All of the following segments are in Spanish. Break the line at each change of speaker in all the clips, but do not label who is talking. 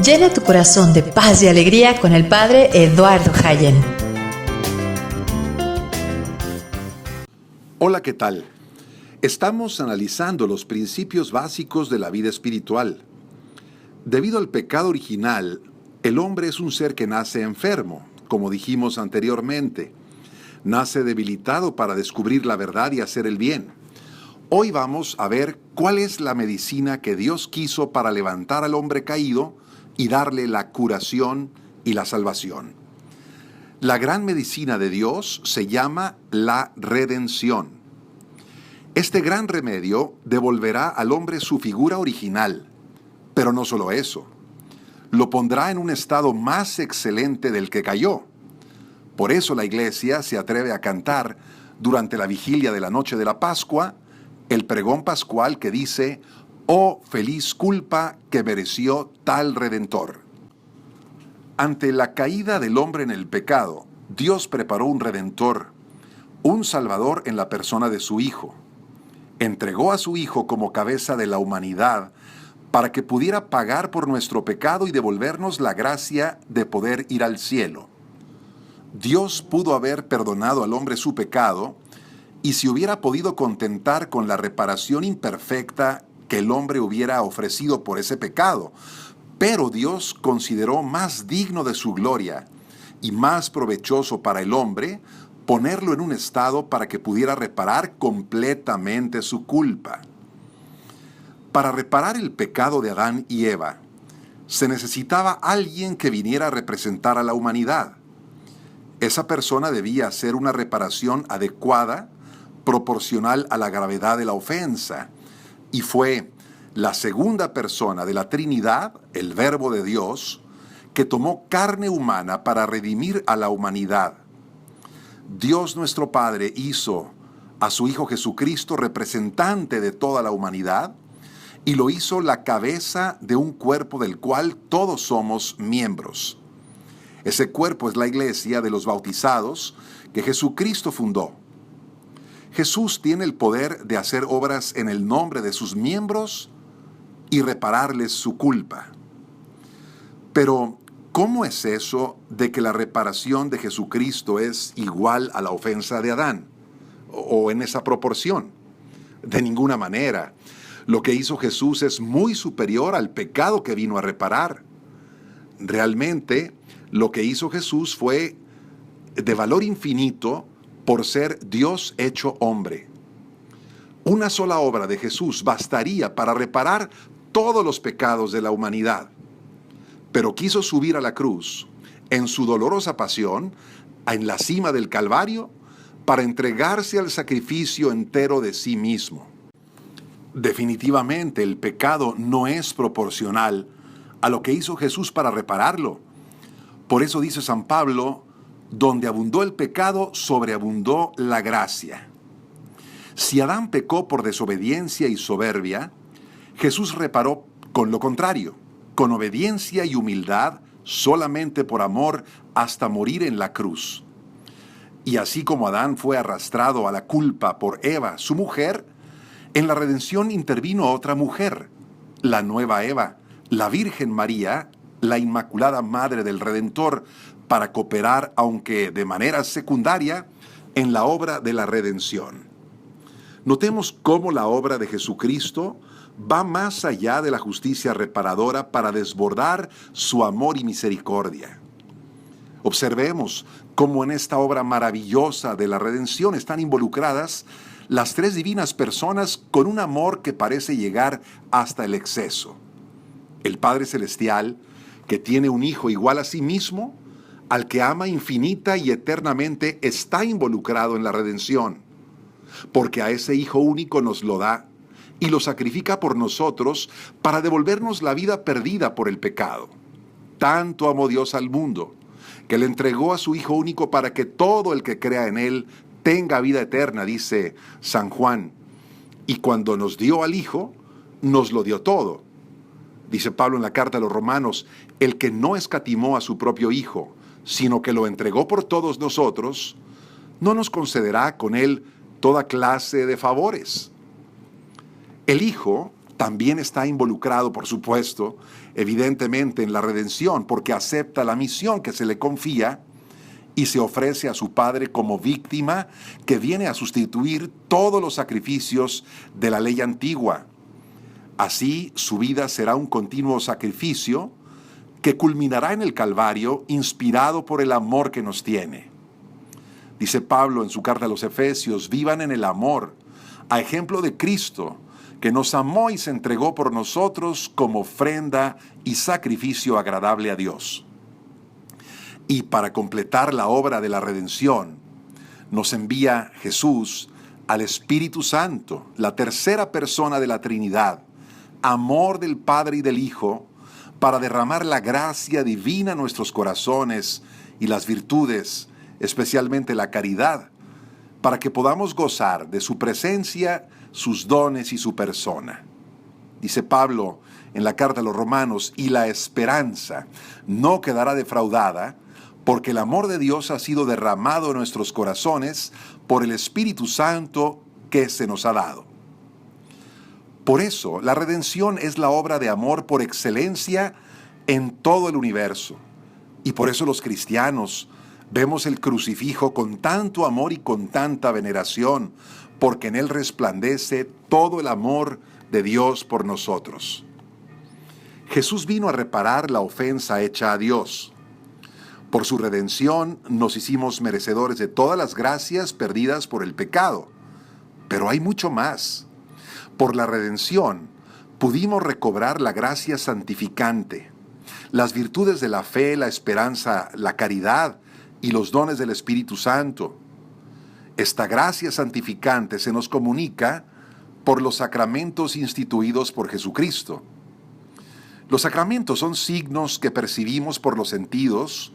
Llena tu corazón de paz y alegría con el Padre Eduardo Hayen.
Hola, ¿qué tal? Estamos analizando los principios básicos de la vida espiritual. Debido al pecado original, el hombre es un ser que nace enfermo, como dijimos anteriormente. Nace debilitado para descubrir la verdad y hacer el bien. Hoy vamos a ver cuál es la medicina que Dios quiso para levantar al hombre caído y darle la curación y la salvación. La gran medicina de Dios se llama la redención. Este gran remedio devolverá al hombre su figura original, pero no solo eso, lo pondrá en un estado más excelente del que cayó. Por eso la Iglesia se atreve a cantar durante la vigilia de la noche de la Pascua el pregón pascual que dice: «Oh feliz culpa que mereció tal Redentor». Ante la caída del hombre en el pecado, Dios preparó un Redentor, un Salvador en la persona de su Hijo. Entregó a su Hijo como cabeza de la humanidad para que pudiera pagar por nuestro pecado y devolvernos la gracia de poder ir al cielo. Dios pudo haber perdonado al hombre su pecado y se hubiera podido contentar con la reparación imperfecta que el hombre hubiera ofrecido por ese pecado, pero Dios consideró más digno de su gloria y más provechoso para el hombre ponerlo en un estado para que pudiera reparar completamente su culpa. Para reparar el pecado de Adán y Eva, se necesitaba alguien que viniera a representar a la humanidad. Esa persona debía hacer una reparación adecuada, proporcional a la gravedad de la ofensa, y fue la segunda persona de la Trinidad, el Verbo de Dios, que tomó carne humana para redimir a la humanidad. Dios nuestro Padre hizo a su Hijo Jesucristo representante de toda la humanidad y lo hizo la cabeza de un cuerpo del cual todos somos miembros. Ese cuerpo es la iglesia de los bautizados que Jesucristo fundó. Jesús tiene el poder de hacer obras en el nombre de sus miembros y repararles su culpa. Pero, ¿cómo es eso de que la reparación de Jesucristo es igual a la ofensa de Adán? ¿O en esa proporción? De ninguna manera. Lo que hizo Jesús es muy superior al pecado que vino a reparar. Realmente, lo que hizo Jesús fue de valor infinito por ser Dios hecho hombre. Una sola obra de Jesús bastaría para reparar todos los pecados de la humanidad. Pero quiso subir a la cruz, en su dolorosa pasión, en la cima del Calvario, para entregarse al sacrificio entero de sí mismo. Definitivamente el pecado no es proporcional a lo que hizo Jesús para repararlo. Por eso dice San Pablo: donde abundó el pecado, sobreabundó la gracia. Si Adán pecó por desobediencia y soberbia, Jesús reparó con lo contrario, con obediencia y humildad, solamente por amor, hasta morir en la cruz. Y así como Adán fue arrastrado a la culpa por Eva, su mujer, en la redención intervino otra mujer, la nueva Eva, la Virgen María, la Inmaculada Madre del Redentor, para cooperar, aunque de manera secundaria, en la obra de la redención. Notemos cómo la obra de Jesucristo va más allá de la justicia reparadora para desbordar su amor y misericordia. Observemos cómo en esta obra maravillosa de la redención están involucradas las tres divinas personas con un amor que parece llegar hasta el exceso. El Padre Celestial, que tiene un Hijo igual a sí mismo, al que ama infinita y eternamente, está involucrado en la redención, porque a ese Hijo único nos lo da y lo sacrifica por nosotros para devolvernos la vida perdida por el pecado. Tanto amó Dios al mundo, que le entregó a su Hijo único para que todo el que crea en Él tenga vida eterna, dice San Juan. Y cuando nos dio al Hijo, nos lo dio todo. Dice Pablo en la carta a los Romanos: el que no escatimó a su propio Hijo, sino que lo entregó por todos nosotros, ¿no nos concederá con Él toda clase de favores? El Hijo también está involucrado, por supuesto, evidentemente en la redención, porque acepta la misión que se le confía y se ofrece a su Padre como víctima que viene a sustituir todos los sacrificios de la ley antigua. Así, su vida será un continuo sacrificio que culminará en el Calvario, inspirado por el amor que nos tiene. Dice Pablo en su carta a los Efesios: vivan en el amor, a ejemplo de Cristo, que nos amó y se entregó por nosotros como ofrenda y sacrificio agradable a Dios. Y para completar la obra de la redención, nos envía Jesús al Espíritu Santo, la tercera persona de la Trinidad, amor del Padre y del Hijo, para derramar la gracia divina en nuestros corazones y las virtudes, especialmente la caridad, para que podamos gozar de su presencia, sus dones y su persona. Dice Pablo en la carta a los Romanos: y la esperanza no quedará defraudada, porque el amor de Dios ha sido derramado en nuestros corazones por el Espíritu Santo que se nos ha dado. Por eso, la redención es la obra de amor por excelencia en todo el universo. Y por eso los cristianos vemos el crucifijo con tanto amor y con tanta veneración, porque en él resplandece todo el amor de Dios por nosotros. Jesús vino a reparar la ofensa hecha a Dios. Por su redención nos hicimos merecedores de todas las gracias perdidas por el pecado. Pero hay mucho más. Por la redención pudimos recobrar la gracia santificante, las virtudes de la fe, la esperanza, la caridad y los dones del Espíritu Santo. Esta gracia santificante se nos comunica por los sacramentos instituidos por Jesucristo. Los sacramentos son signos que percibimos por los sentidos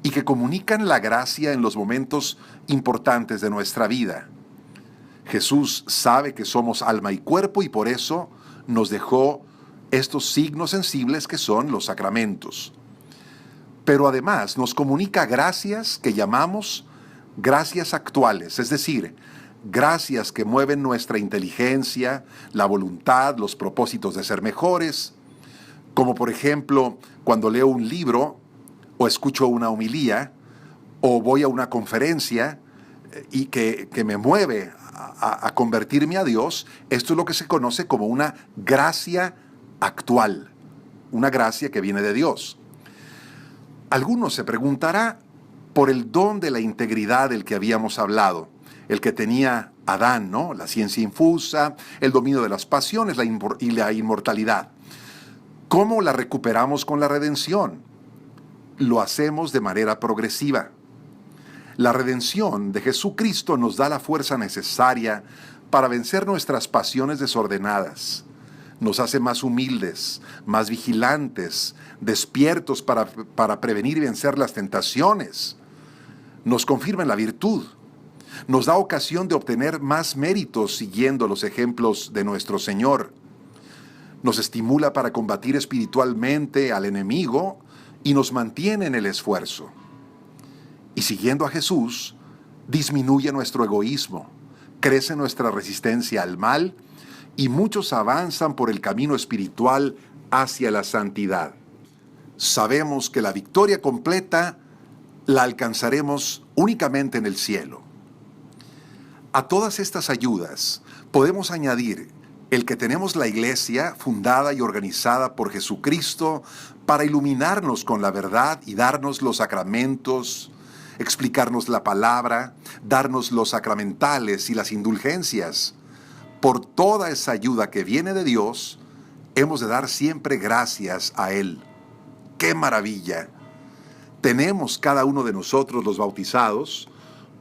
y que comunican la gracia en los momentos importantes de nuestra vida. Jesús sabe que somos alma y cuerpo y por eso nos dejó estos signos sensibles que son los sacramentos. Pero además nos comunica gracias que llamamos gracias actuales, es decir, gracias que mueven nuestra inteligencia, la voluntad, los propósitos de ser mejores, como por ejemplo cuando leo un libro o escucho una homilía o voy a una conferencia y que me mueve a convertirme a Dios. Esto es lo que se conoce como una gracia actual, una gracia que viene de Dios. Algunos se preguntará por el don de la integridad del que habíamos hablado, el que tenía Adán, ¿no? La ciencia infusa, el dominio de las pasiones y la inmortalidad. ¿Cómo la recuperamos con la redención? Lo hacemos de manera progresiva. La redención de Jesucristo nos da la fuerza necesaria para vencer nuestras pasiones desordenadas. Nos hace más humildes, más vigilantes, despiertos para prevenir y vencer las tentaciones. Nos confirma en la virtud. Nos da ocasión de obtener más méritos siguiendo los ejemplos de nuestro Señor. Nos estimula para combatir espiritualmente al enemigo y nos mantiene en el esfuerzo. Y siguiendo a Jesús, disminuye nuestro egoísmo, crece nuestra resistencia al mal y muchos avanzan por el camino espiritual hacia la santidad. Sabemos que la victoria completa la alcanzaremos únicamente en el cielo. A todas estas ayudas podemos añadir el que tenemos la Iglesia fundada y organizada por Jesucristo para iluminarnos con la verdad y darnos los sacramentos, explicarnos la palabra, darnos los sacramentales y las indulgencias. Por toda esa ayuda que viene de Dios, hemos de dar siempre gracias a Él. ¡Qué maravilla! Tenemos cada uno de nosotros, los bautizados,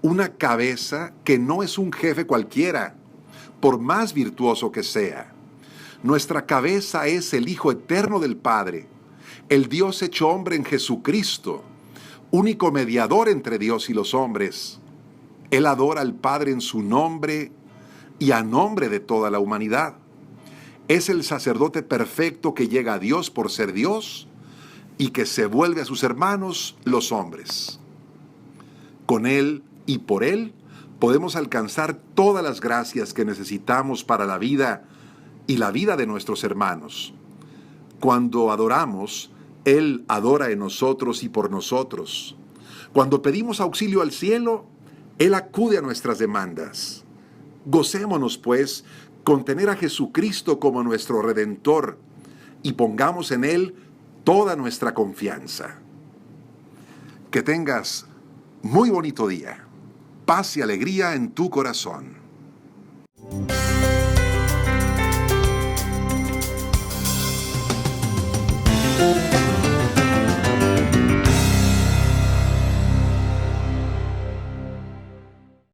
una cabeza que no es un jefe cualquiera, por más virtuoso que sea. Nuestra cabeza es el Hijo eterno del Padre, el Dios hecho hombre en Jesucristo, único mediador entre Dios y los hombres. Él adora al Padre en su nombre y a nombre de toda la humanidad. Es el sacerdote perfecto que llega a Dios por ser Dios y que se vuelve a sus hermanos, los hombres. Con Él y por Él podemos alcanzar todas las gracias que necesitamos para la vida y la vida de nuestros hermanos. Cuando adoramos, Él adora en nosotros y por nosotros. Cuando pedimos auxilio al cielo, Él acude a nuestras demandas. Gocémonos, pues, con tener a Jesucristo como nuestro Redentor y pongamos en Él toda nuestra confianza. Que tengas muy bonito día. Paz y alegría en tu corazón.